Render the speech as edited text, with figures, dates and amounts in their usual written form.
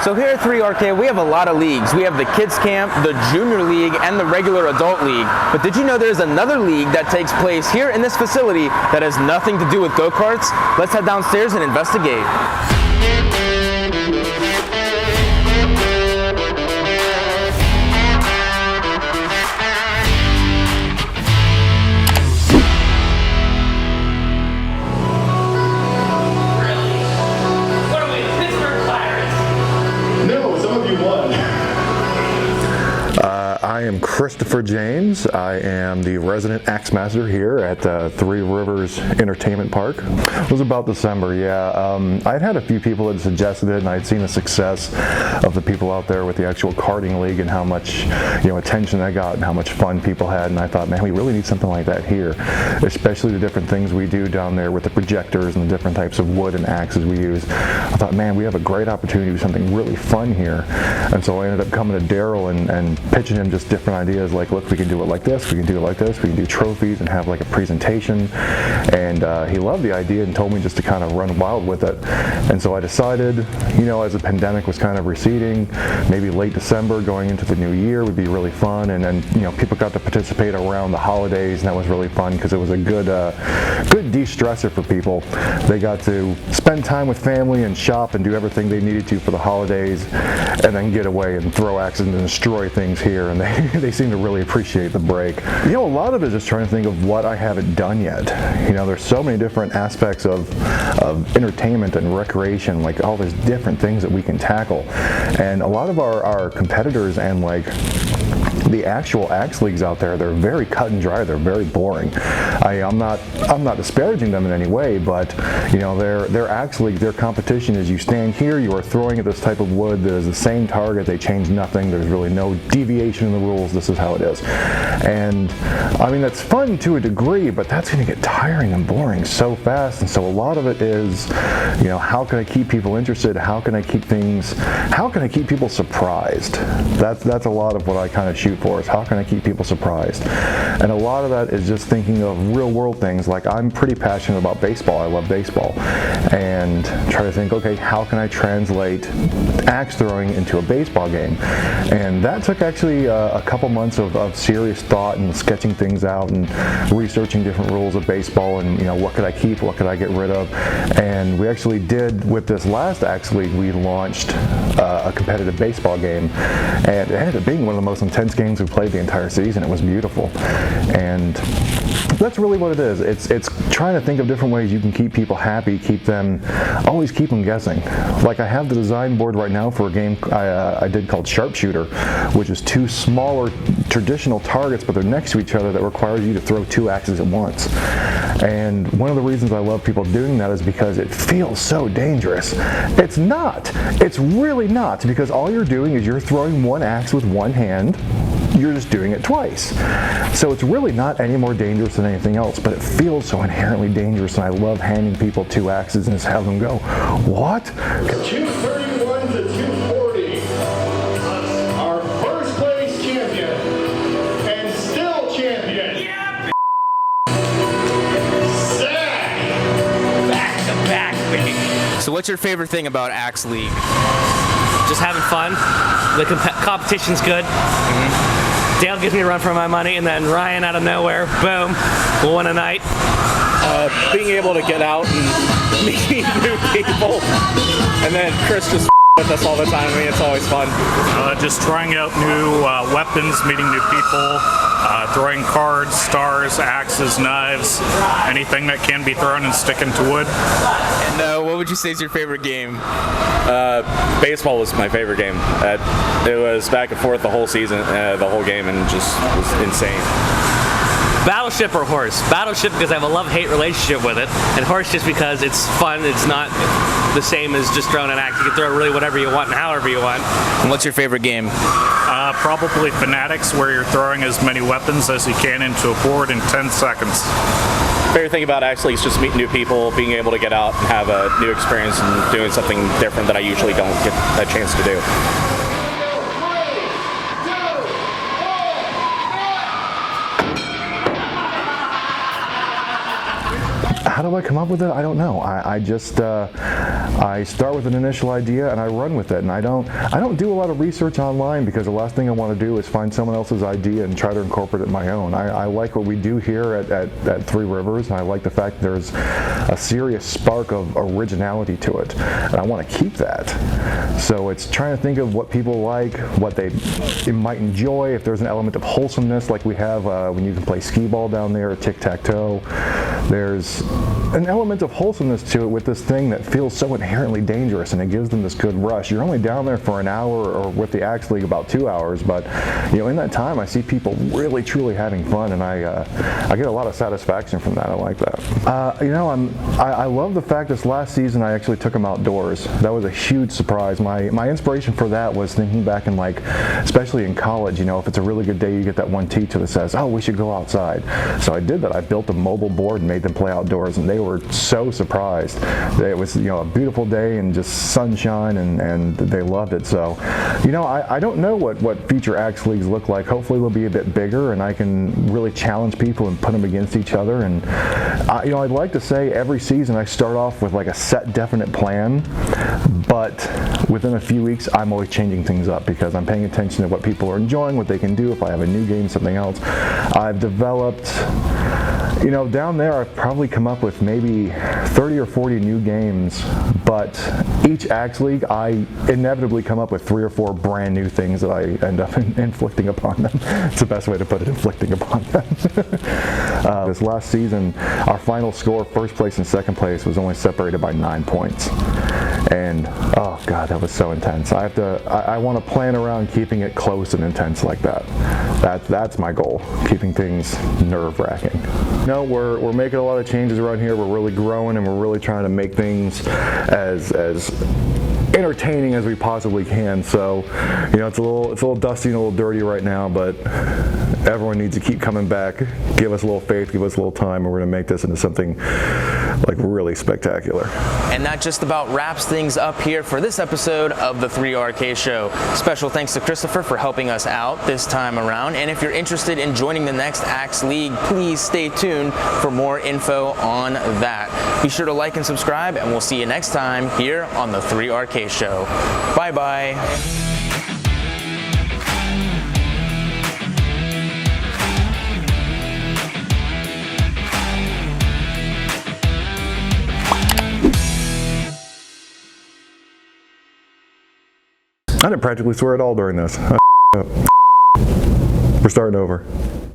So here at 3RK, we have a lot of leagues. We have the Kids Camp, the Junior League, and the regular Adult League. But did you know there's another league that takes place here in this facility that has nothing to do with go-karts? Let's head downstairs and investigate. I am Christopher James. I am the resident AXEMASTER here at Three Rivers Entertainment Park. It was about December, yeah. I'd had a few people that suggested it, and I'd seen the success of the people out there with the actual karting league and how much attention I got and how much fun people had, and I thought, man, we really need something like that here, especially the different things we do down there with the projectors and the different types of wood and axes we use. I thought, man, we have a great opportunity to do something really fun here, and so I ended up coming to Daryl and pitching him just different ideas, like, look, we can do it like this, we can do it like this, we can do trophies and have like a presentation, and he loved the idea and told me just to kind of run wild with it. And so I decided, as the pandemic was kind of receding, maybe late December going into the new year would be really fun, and then people got to participate around the holidays, and that was really fun because it was a good de-stressor for people. They got to spend time with family and shop and do everything they needed to for the holidays, and then get away and throw axes and destroy things here, and they seem to really appreciate the break. A lot of it is just trying to think of what I haven't done yet. There's so many different aspects of entertainment and recreation, like all these different things that we can tackle. And a lot of our competitors and like the actual axe leagues out there, they're very cut and dry, they're very boring. I'm not disparaging them in any way, but their axe league, their competition is you stand here, you are throwing at this type of wood that is the same target, they change nothing, there's really no deviation in the rules, this is how it is. And I mean, that's fun to a degree, but that's going to get tiring and boring so fast. And so a lot of it is, how can I keep people interested? How can I keep people surprised? That's a lot of what I kind of shoot for, is how can I keep people surprised? And a lot of that is just thinking of real world things. Like, I'm pretty passionate about baseball, I love baseball, and try to think, okay, how can I translate axe throwing into a baseball game? And that took actually a couple months of serious thought and sketching things out and researching different rules of baseball, and what could I keep, what could I get rid of. And we actually did, with this last axe league, we launched a competitive baseball game, and it ended up being one of the most intense games we played the entire season. It was beautiful, and that's really what it is. It's trying to think of different ways you can keep people happy, always keep them guessing. Like, I have the design board right now for a game I did called Sharpshooter, which is two smaller traditional targets, but they're next to each other, that requires you to throw two axes at once. And one of the reasons I love people doing that is because it feels so dangerous. It's not. It's really not, because all you're doing is you're throwing one axe with one hand. You're just doing it twice. So it's really not any more dangerous than anything else, but it feels so inherently dangerous, and I love handing people two axes and just have them go, what? 231 to 240. Our first place champion, and still champion. Yeah. Zach. Back to back, baby. So what's your favorite thing about Axe League? Just having fun. The competition's good. Dale gives me a run for my money, and then Ryan out of nowhere, boom, we'll win a night. Being able to get out and meet new people, and then Chris just with us all the time. I mean, it's always fun. Just trying out new weapons, meeting new people, throwing cards, stars, axes, knives, anything that can be thrown and sticking to wood. And what would you say is your favorite game? Baseball was my favorite game. It was back and forth the whole season, the whole game, and just was insane. Battleship or horse? Battleship because I have a love-hate relationship with it, and horse just because it's fun. It's not the same as just throwing an axe. You can throw really whatever you want and however you want. And what's your favorite game? Probably Fanatics, where you're throwing as many weapons as you can into a board in 10 seconds. Favorite thing about actually is just meeting new people, being able to get out and have a new experience and doing something different that I usually don't get a chance to do. How do I come up with it? I don't know. I just I start with an initial idea and I run with it, and I don't do a lot of research online, because the last thing I want to do is find someone else's idea and try to incorporate it in my own. I like what we do here at Three Rivers, and I like the fact there's a serious spark of originality to it, and I want to keep that. So it's trying to think of what people like, what they might enjoy, if there's an element of wholesomeness like we have when you can play skee ball down there, or tic-tac-toe. There's an element of wholesomeness to it with this thing that feels so inherently dangerous, and it gives them this good rush. You're only down there for an hour, or with the Axe League about 2 hours, but in that time I see people really truly having fun, and I get a lot of satisfaction from that. I like that. I love the fact this last season I actually took them outdoors. That was a huge surprise. My inspiration for that was thinking back in, especially in college, if it's a really good day, you get that one teacher that says, oh, we should go outside. So I did that. I built a mobile board and made them play outdoors, and they were so surprised. It was a beautiful day and just sunshine, and they loved it. So I don't know what future Axe Leagues look like. Hopefully they'll be a bit bigger, and I can really challenge people and put them against each other. And I'd like to say every season I start off with a set definite plan, but within a few weeks I'm always changing things up, because I'm paying attention to what people are enjoying, what they can do, if I have a new game, something else. I've developed, down there I've probably come up with maybe 30 or 40 new games, but each Axe League I inevitably come up with 3 or 4 brand new things that I end up inflicting upon them. It's the best way to put it, inflicting upon them. This last season, our final score, first place and second place, was only separated by 9 points. And oh god, that was so intense. I want to plan around keeping it close and intense like that. That's my goal, keeping things nerve-wracking. We're making a lot of changes around here. We're really growing, and we're really trying to make things as entertaining as we possibly can. So it's a little dusty and a little dirty right now, but everyone needs to keep coming back. Give us a little faith, give us a little time, and we're going to make this into something really spectacular. And that just about wraps things up here for this episode of the 3RK Show. Special thanks to Christopher for helping us out this time around. And if you're interested in joining the next Axe League, please stay tuned for more info on that. Be sure to like and subscribe, and we'll see you next time here on the 3RK Show. Bye-bye. I didn't practically swear at all during this. We're starting over.